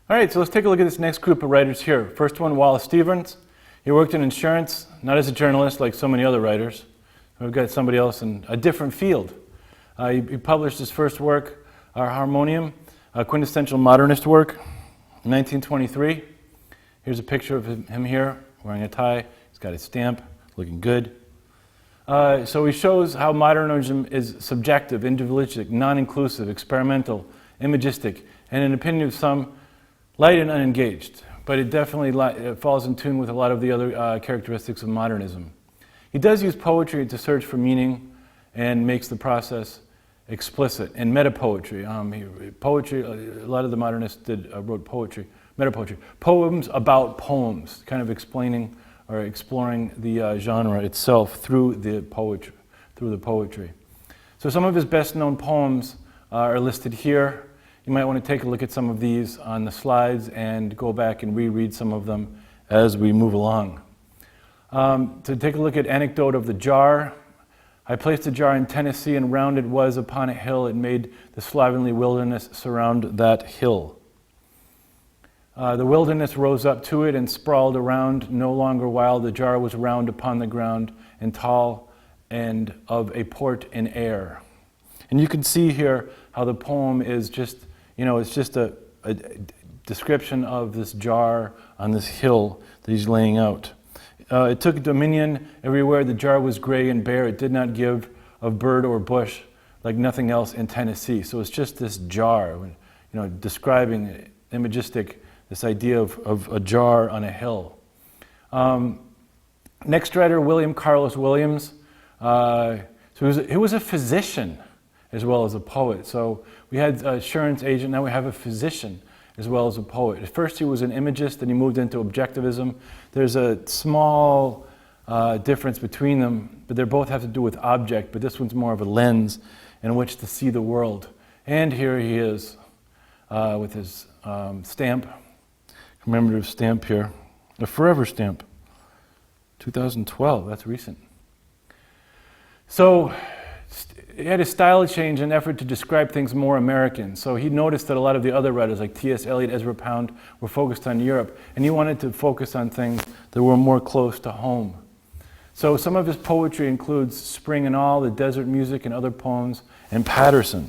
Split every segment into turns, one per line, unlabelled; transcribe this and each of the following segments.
All right, so let's take a look at this next group of writers here. First one, Wallace Stevens. He worked in insurance, not as a journalist like so many other writers. We've got somebody else in a different field. He published his first work, Harmonium, a quintessential modernist work, in 1923. Here's a picture of him here, wearing a tie. He's got his stamp, looking good. So he shows how modernism is subjective, individualistic, non-inclusive, experimental, imagistic, and in the opinion of some, light and unengaged. But it definitely falls in tune with a lot of the other characteristics of modernism. He does use poetry to search for meaning and makes the process explicit. And meta-poetry, poetry, a lot of the modernists wrote poetry, meta-poetry, poems about poems, kind of explaining or exploring the genre itself through the poetry. So some of his best-known poems are listed here. You might want to take a look at some of these on the slides and go back and reread some of them as we move along. To take a look at Anecdote of the Jar. I placed a jar in Tennessee, and round it was upon a hill. It made the slovenly wilderness surround that hill. The wilderness rose up to it and sprawled around, no longer wild. The jar was round upon the ground and tall and of a port in air. And you can see here how the poem is just, it's just a description of this jar on this hill that he's laying out. It took dominion everywhere. The jar was gray and bare. It did not give of bird or bush like nothing else in Tennessee. So it's just this jar, describing imagistic, this idea of a jar on a hill. Next writer, William Carlos Williams. So he was a physician as well as a poet. So we had an insurance agent, now we have a physician as well as a poet. At first he was an imagist, then he moved into objectivism. There's a small difference between them, but they both have to do with object, but this one's more of a lens in which to see the world. And here he is with his stamp, commemorative stamp here, a forever stamp, 2012, that's recent. So he had a style change in an effort to describe things more American. So he noticed that a lot of the other writers like T.S. Eliot, Ezra Pound were focused on Europe, and he wanted to focus on things that were more close to home. So some of his poetry includes Spring and All, The Desert Music, and other poems, and Patterson.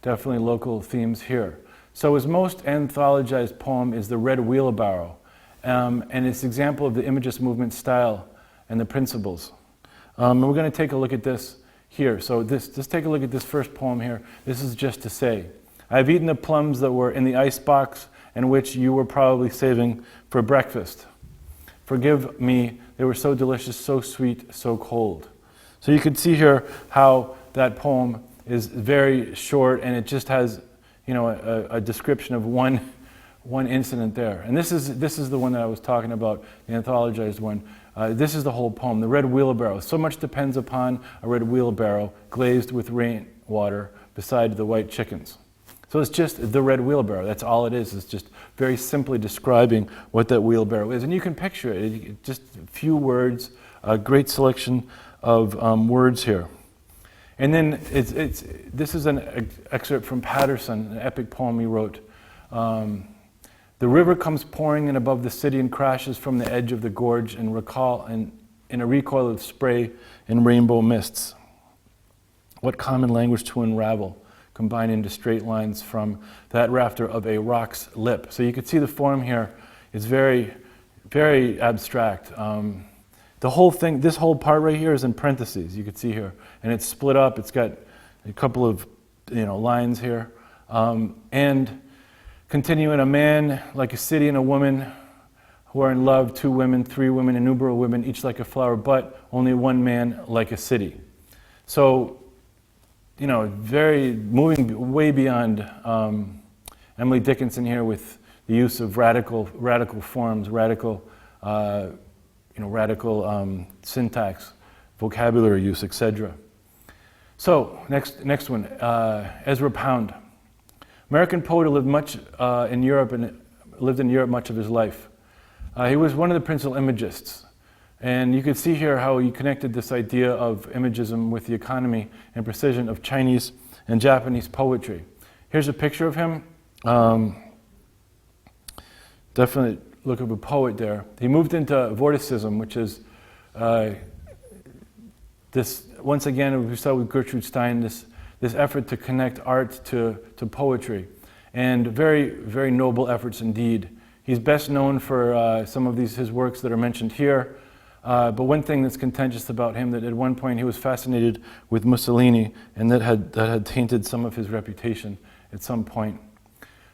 Definitely local themes here. So his most anthologized poem is The Red Wheelbarrow, and it's an example of the Imagist movement style and the principles. And we're going to take a look at this here. So just take a look at this first poem here. This is just to say, I've eaten the plums that were in the icebox and which you were probably saving for breakfast. Forgive me, they were so delicious, so sweet, so cold. So you can see here how that poem is very short, and it just has, a description of one incident there. And this is the one that I was talking about, the anthologized one. This is the whole poem, The Red Wheelbarrow. So much depends upon a red wheelbarrow glazed with rainwater beside the white chickens. So it's just the red wheelbarrow. That's all it is. It's just very simply describing what that wheelbarrow is. And you can picture it. Just a few words, a great selection of words here. And then this is an excerpt from Patterson, an epic poem he wrote. The river comes pouring in above the city and crashes from the edge of the gorge in a recoil of spray and rainbow mists. What common language to unravel, combine into straight lines from that rafter of a rock's lip. So you can see the form here is very, very abstract. The whole thing, this whole part right here is in parentheses, you can see here. And it's split up, it's got a couple of lines here. And continuing, a man like a city and a woman who are in love, 2 women, 3 women, innumerable women, each like a flower, but only one man like a city. So, very moving way beyond Emily Dickinson here with the use of radical forms, radical syntax, vocabulary use, etc. So, next one, Ezra Pound. American poet who lived much in Europe and lived in Europe much of his life. He was one of the principal imagists. And you can see here how he connected this idea of imagism with the economy and precision of Chinese and Japanese poetry. Here's a picture of him. definite look of a poet there. He moved into vorticism, which is this, once again, we saw with Gertrude Stein, this effort to connect art to poetry. And very, very noble efforts indeed. He's best known for some of his works that are mentioned here. But one thing that's contentious about him, that at one point he was fascinated with Mussolini, and that had tainted some of his reputation at some point.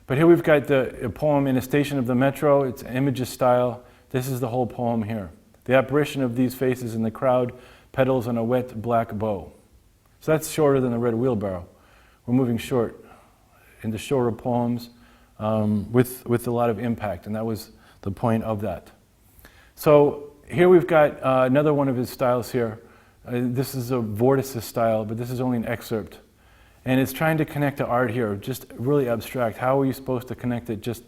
But here we've got a poem in a station of the metro. It's Imagist style. This is the whole poem here. The apparition of these faces in the crowd petals on a wet black bow. So that's shorter than the Red Wheelbarrow. We're moving short into shorter poems with a lot of impact, and that was the point of that. So here we've got another one of his styles here. This is a vorticist style, but this is only an excerpt. And it's trying to connect to art here, just really abstract. How are you supposed to connect it? Just,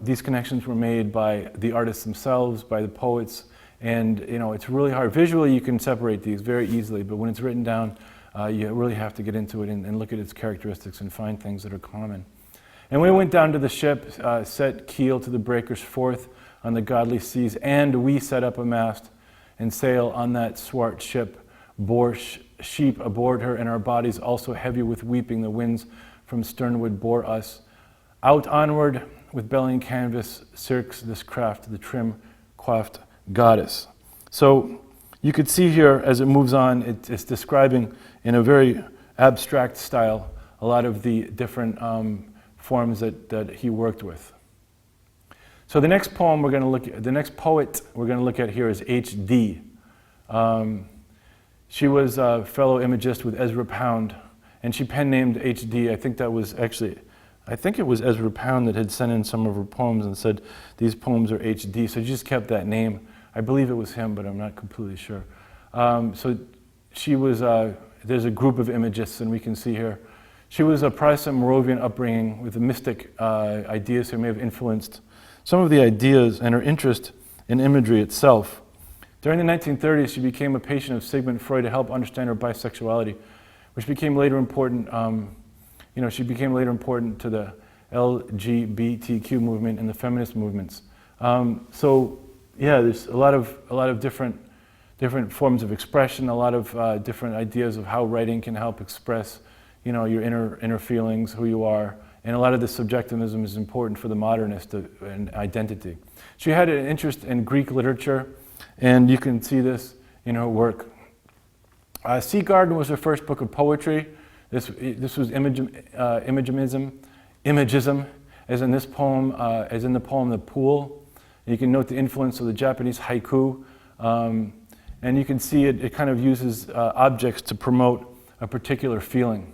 these connections were made by the artists themselves, by the poets, and, it's really hard. Visually, you can separate these very easily, but when it's written down, you really have to get into it and look at its characteristics and find things that are common. And we went down to the ship, set keel to the breakers forth on the godly seas, and we set up a mast and sail on that swart ship, bore sheep aboard her, and our bodies also heavy with weeping. The winds from sternward bore us out onward with bellying canvas, cirques this craft, the trim coiffed goddess. So you could see here as it moves on, it's describing in a very abstract style a lot of the different forms that he worked with. So the next poem we're going to look at, the next poet we're going to look at here is H.D. She was a fellow imagist with Ezra Pound, and she pen-named H.D. I think it was Ezra Pound that had sent in some of her poems and said, these poems are H.D., so she just kept that name. I believe it was him, but I'm not completely sure. So she was, there's a group of imagists, and we can see here. She was a Protestant Moravian upbringing with the mystic ideas that may have influenced some of the ideas and her interest in imagery itself. During the 1930s, she became a patient of Sigmund Freud to help understand her bisexuality, which became later important. She became later important to the LGBTQ movement and the feminist movements. There's a lot of different forms of expression, a lot of different ideas of how writing can help express, your inner feelings, who you are, and a lot of the subjectivism is important for the modernist and identity. She had an interest in Greek literature, and you can see this in her work. Sea Garden was her first book of poetry. This was imagism, as in this poem, as in the poem The Pool. You can note the influence of the Japanese haiku, and you can see it kind of uses objects to promote a particular feeling.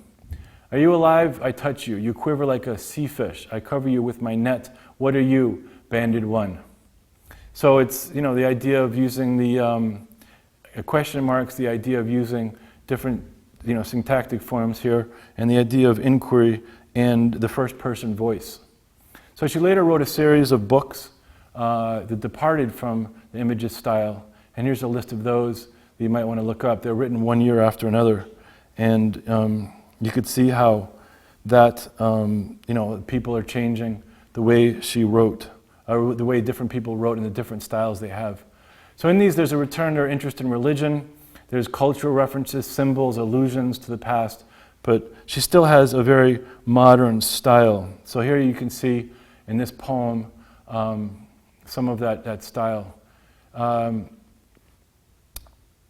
Are you alive? I touch you. You quiver like a sea fish. I cover you with my net. What are you, banded one? So it's, the idea of using the question marks, the idea of using different, syntactic forms here, and the idea of inquiry and the first person voice. So she later wrote a series of books that departed from the Imagist style, and here's a list of those that you might want to look up. They're written one year after another, and you could see how that, people are changing the way she wrote, or the way different people wrote in the different styles they have. So in these, there's a return to her interest in religion, there's cultural references, symbols, allusions to the past, but she still has a very modern style. So here you can see in this poem some of that style.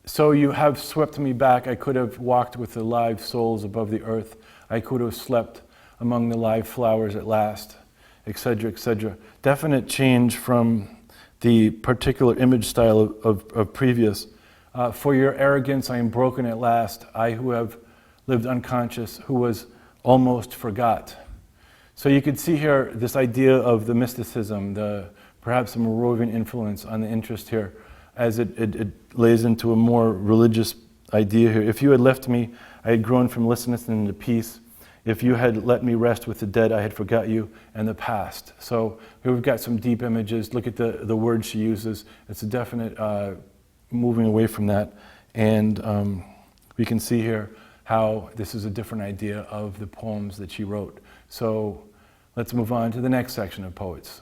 So you have swept me back. I could have walked with the live souls above the earth. I could have slept among the live flowers at last, etc., etc. Definite change from the particular image style of previous. For your arrogance, I am broken at last. I who have lived unconscious, who was almost forgot. So you could see here this idea of the mysticism, perhaps a Moravian influence on the interest here, as it lays into a more religious idea here. If you had left me, I had grown from listening into peace. If you had let me rest with the dead, I had forgot you and the past. So here we've got some deep images. Look at the words she uses. It's a definite moving away from that. And we can see here how this is a different idea of the poems that she wrote. So let's move on to the next section of poets.